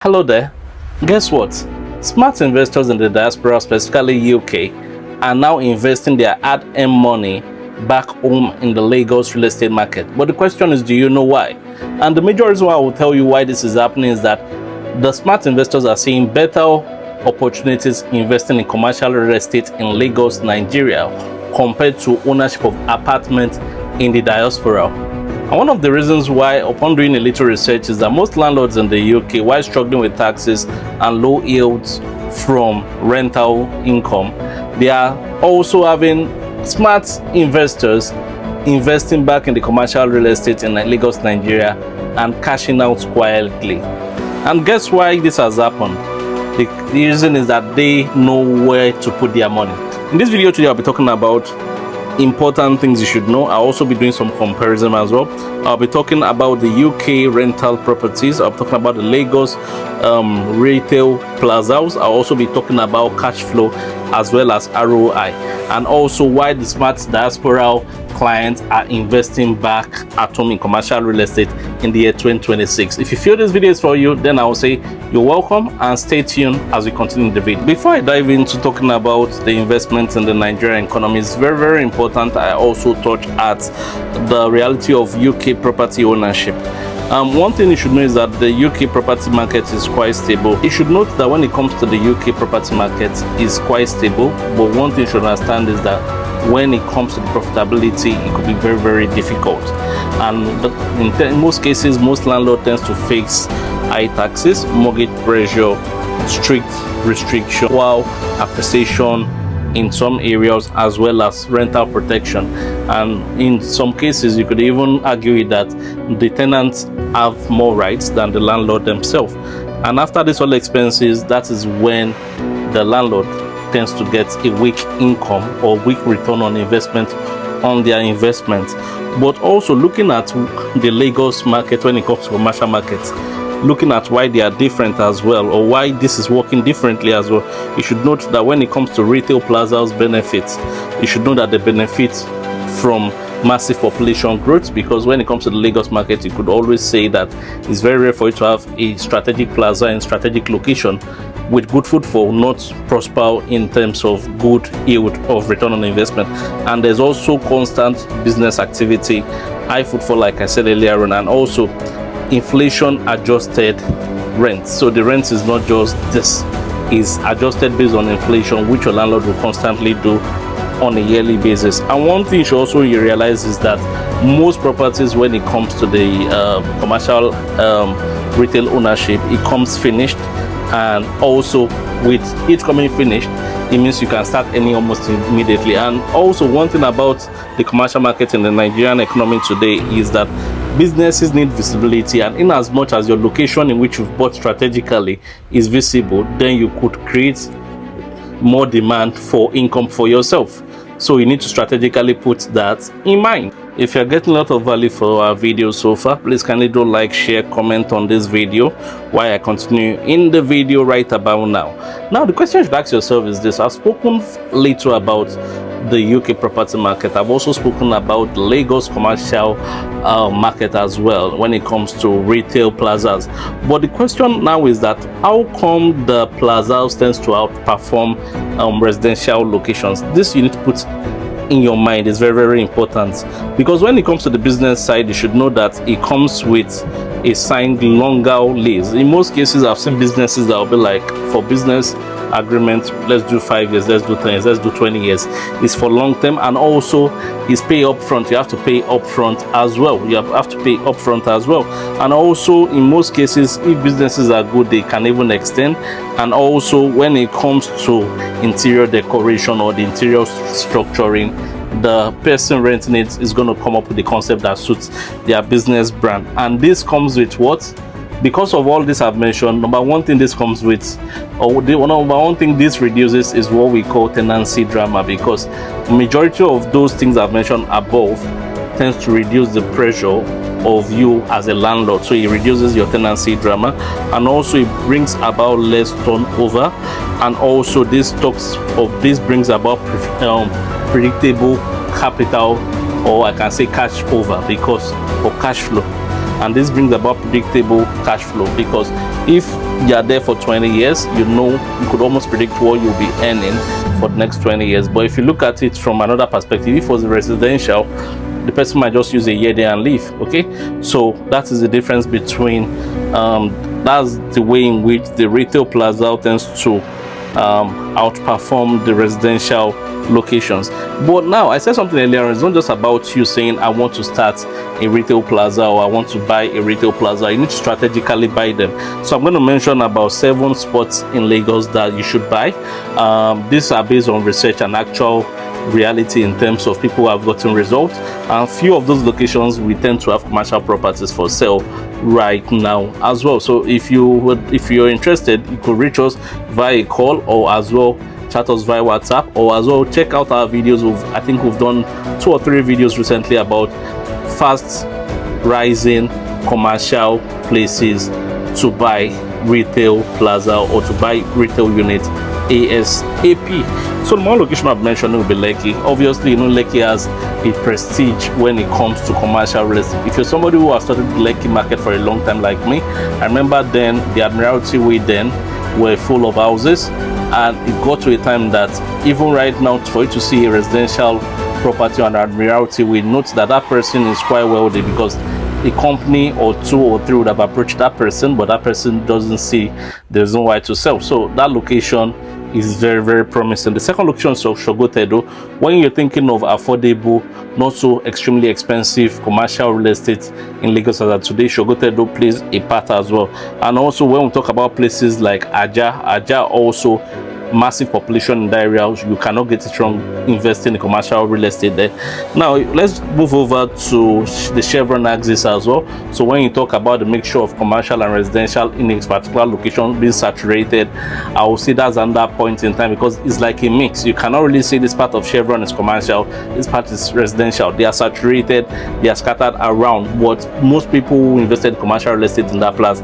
Hello there. Guess what? Smart investors in the diaspora, specifically UK, are now investing their hard-earned money back home in the Lagos real estate market. But the question is, do you know why? And the major reason why I will tell you why this is happening is that the smart investors are seeing better opportunities investing in commercial real estate in Lagos, Nigeria, compared to ownership of apartments in the diaspora. And one of the reasons why, upon doing a little research, is that most landlords in the UK, while struggling with taxes and low yields from rental income, they are also having smart investors investing back in the commercial real estate in Lagos, Nigeria, and cashing out quietly. And guess why this has happened? The reason is that they know where to put their money. In this video today, I'll be talking about important things you should know. I'll also be doing some comparison as well. I'll be talking about the UK rental properties. I'll be talking about the Lagos retail plazas. I'll also be talking about cash flow as well as ROI, and also why the smart diaspora clients are investing back at home in commercial real estate in the year 2026. If you feel this video is for you, then I will say you're welcome and stay tuned as we continue the video. Before I dive into talking about the investments in the Nigerian economy, it's very important I also touch at the reality of UK property ownership. One thing you should know is that the UK property market is quite stable. You should note that when it comes to the UK property market, it's quite stable, but one thing you should understand is that when it comes to profitability, it could be very difficult. And in most cases, most landlord tends to face high taxes, mortgage pressure, strict restriction, while appreciation in some areas, as well as rental protection. And in some cases, you could even argue that the tenants have more rights than the landlord themselves. And after these all expenses, that is when the landlord tends to get a weak income or weak return on investment on their investment. But also looking at the Lagos market when it comes to commercial markets, looking at why they are different as well, or why this is working differently as well, you should note that when it comes to retail plazas benefits, you should know that they benefit from massive population growth, because when it comes to the Lagos market, you could always say that it's very rare for you to have a strategic plaza in strategic location with good footfall, not prosper in terms of good yield of return on investment. And there's also constant business activity, high footfall like I said earlier on, and also inflation adjusted rent. So the rent is not just this, is adjusted based on inflation, which your landlord will constantly do on a yearly basis. And one thing you should also realize is that most properties, when it comes to the commercial retail ownership, it comes finished, and also with it coming finished, it means you can start earning almost immediately. And also one thing about the commercial market in the Nigerian economy today is that businesses need visibility, and in as much as your location in which you've bought strategically is visible, then you could create more demand for income for yourself. So you need to strategically put that in mind. If you're getting a lot of value for our video so far, please kindly do like, share, comment on this video while I continue in the video right about now. Now the question you should ask yourself is this: I've spoken little about the UK property market. I've also spoken about the Lagos commercial market as well when it comes to retail plazas. But the question now is that how come the plazas tends to outperform residential locations? This you need to put in your mind is very important, because when it comes to the business side, you should know that it comes with a signed longer lease. In most cases, I've seen businesses that will be like, for business agreement, let's do 5 years, let's do 10 years, let's do 20 years. It's for long term, and also it's pay up front. You have to pay up front as well. You have to pay up front as well. And also in most cases, if businesses are good, they can even extend. And also when it comes to interior decoration or the interior structuring, the person renting it is going to come up with the concept that suits their business brand. And this comes with what? Because of all this I've mentioned, number one thing this comes with, or the number one thing this reduces, is what we call tenancy drama, because majority of those things I've mentioned above tends to reduce the pressure of you as a landlord. So it reduces your tenancy drama, and also it brings about less turnover, and also this brings about predictable capital, or I can say cash over, because of cash flow. And this brings about predictable cash flow, because if you are there for 20 years, you know, you could almost predict what you'll be earning for the next 20 years. But if you look at it from another perspective, if it was residential, the person might just use a year there and leave. Okay, so that is the difference between that's the way in which the retail plaza tends to outperform the residential locations. But now, I said something earlier, it's not just about you saying I want to start a retail plaza or I want to buy a retail plaza. You need to strategically buy them. So I'm going to mention about 7 spots in Lagos that you should buy. These are based on research and actual reality in terms of people who have gotten results, and few of those locations we tend to have commercial properties for sale right now as well. So if you're interested, you could reach us via a call, or as well chat us via WhatsApp, or as well check out our videos. I think we've done 2 or 3 videos recently about fast rising commercial places to buy retail plaza or to buy retail unit ASAP. So the one location I've mentioned will be Lekki. Obviously, you know, Lekki has a prestige when it comes to commercial real estate. If you're somebody who has studied the Lekki market for a long time like me, I remember then the Admiralty Way then were full of houses, and it got to a time that even right now, for you to see a residential property on Admiralty Way, note that that person is quite wealthy, because a company or 2 or 3 would have approached that person, but that person doesn't see there's no why to sell. So that location is very, very promising. The second location is Sogotedo. When you're thinking of affordable, not so extremely expensive commercial real estate in Lagos as of today, Sogotedo plays a part as well. And also when we talk about places like Aja also massive population in that area, you cannot get it wrong investing in commercial real estate there. Now let's move over to the Chevron axis as well. So when you talk about the mixture of commercial and residential in a particular location being saturated, I will say that's another point in time, because it's like a mix. You cannot really say this part of Chevron is commercial, this part is residential. They are saturated, they are scattered around, but most people who invested in commercial real estate in that place,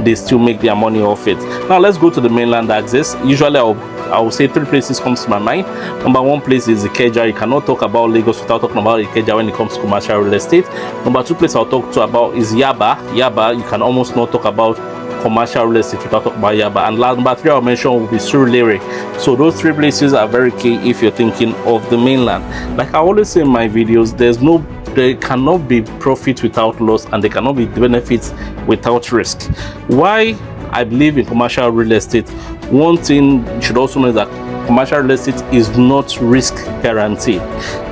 they still make their money off it. Now let's go to the mainland axis. Usually I will say 3 places comes to my mind. Number 1 place is Ikeja. You cannot talk about Lagos without talking about Ikeja when it comes to commercial real estate. Number 2 place I'll talk to about is Yaba. Yaba, you can almost not talk about commercial real estate without talking about Yaba. And number 3 I'll mention will be Surulere. So those 3 places are very key if you're thinking of the mainland. Like I always say in my videos, there cannot be profit without loss, and there cannot be benefits without risk. Why I believe in commercial real estate, one thing you should also know is that commercial real estate is not risk guarantee.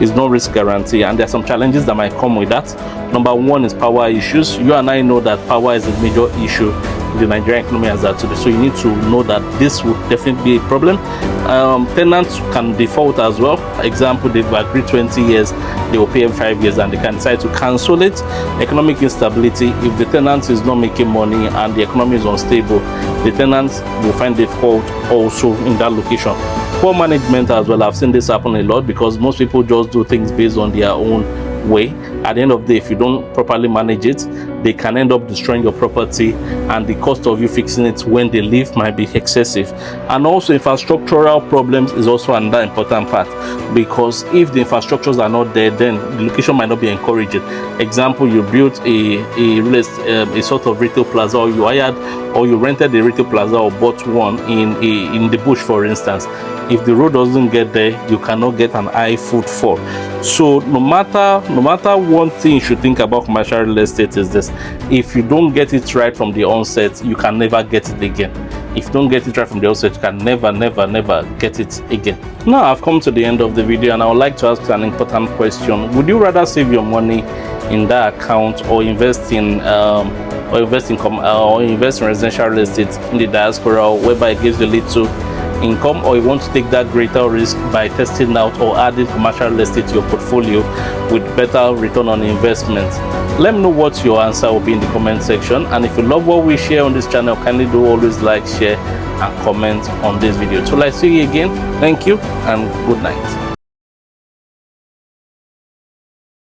It's not risk guarantee, and there are some challenges that might come with that. Number 1 is power issues. You and I know that power is a major issue in the Nigerian economy as that today, so you need to know that this would definitely be a problem. Tenants can default as well. Example, they've agreed 20 years, they will pay every 5 years, and they can decide to cancel it. Economic instability, if the tenant is not making money and the economy is unstable, the tenants will find difficult also in that location. Poor management as well. I've seen this happen a lot, because most people just do things based on their own way. At the end of the day, if you don't properly manage it, they can end up destroying your property, and the cost of you fixing it when they leave might be excessive. And also infrastructural problems is also another important part, because if the infrastructures are not there, then the location might not be encouraging. Example, you built a sort of retail plaza, or you hired or you rented a retail plaza or bought one in the bush, for instance. If the road doesn't get there, you cannot get an high footfall. So no matter one thing you should think about commercial real estate is this: if you don't get it right from the onset, you can never get it again. If you don't get it right from the onset, you can never get it again. Now I've come to the end of the video, and I would like to ask an important question. Would you rather save your money in that account, or invest in residential real estate in the diaspora, whereby it gives you little income, or you want to take that greater risk by testing out or adding commercial real estate to your portfolio with better return on investment? Let me know what your answer will be in the comment section. And if you love what we share on this channel, kindly do always like, share and comment on this video. So let's see you again. Thank you and good night.